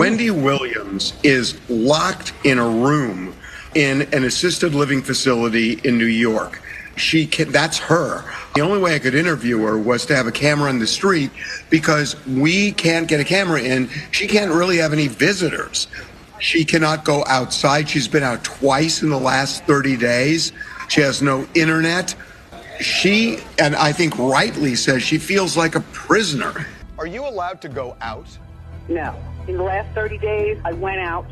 Wendy Williams is locked in a room in an assisted living facility in New York. That's her. The only way I could interview her was to have a camera on the street because we can't get a camera in. She can't really have any visitors. She cannot go outside. She's been out twice in the last 30 days. She has no internet. She, and I think rightly, says she feels like a prisoner. Are you allowed to go out? No. In the last 30 days, I went out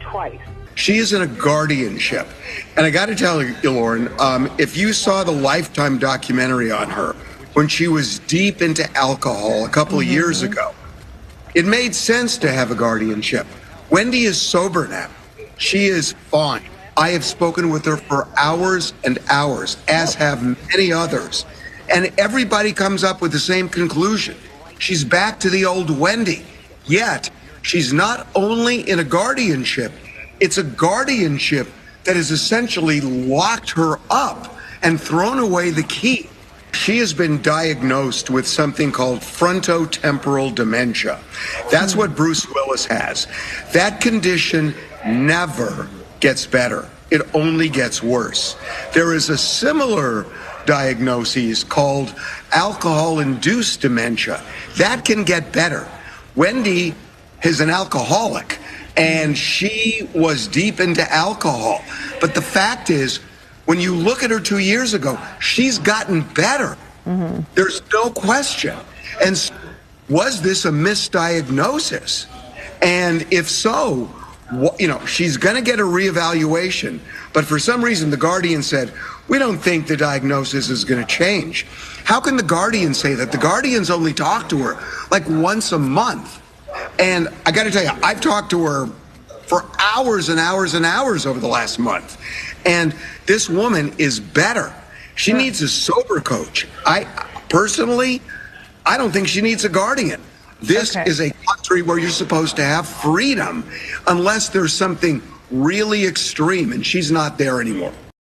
twice. She is in a guardianship. And I got to tell you, Lauren, if you saw the Lifetime documentary on her when she was deep into alcohol a couple of years ago, it made sense to have a guardianship. Wendy is sober now. She is fine. I have spoken with her for hours and hours, as have many others. And everybody comes up with the same conclusion. She's back to the old Wendy. Yet, she's not only in a guardianship, it's a guardianship that has essentially locked her up and thrown away the key. She has been diagnosed with something called frontotemporal dementia. That's what Bruce Willis has. That condition never gets better. It only gets worse. There is a similar diagnosis called alcohol-induced dementia. That can get better. Wendy is an alcoholic, and she was deep into alcohol. But the fact is, when you look at her 2 years ago, she's gotten better. There's no question. And was this a misdiagnosis? And if so, she's going to get a reevaluation. But for some reason, the Guardian said, we don't think the diagnosis is going to change. How can the Guardian say that? The Guardians only talk to her like once a month. And I got to tell you, I've talked to her for hours and hours and hours over the last month. And this woman is better. She needs a sober coach. I don't think she needs a guardian. This is a country where you're supposed to have freedom unless there's something really extreme, and she's not there anymore.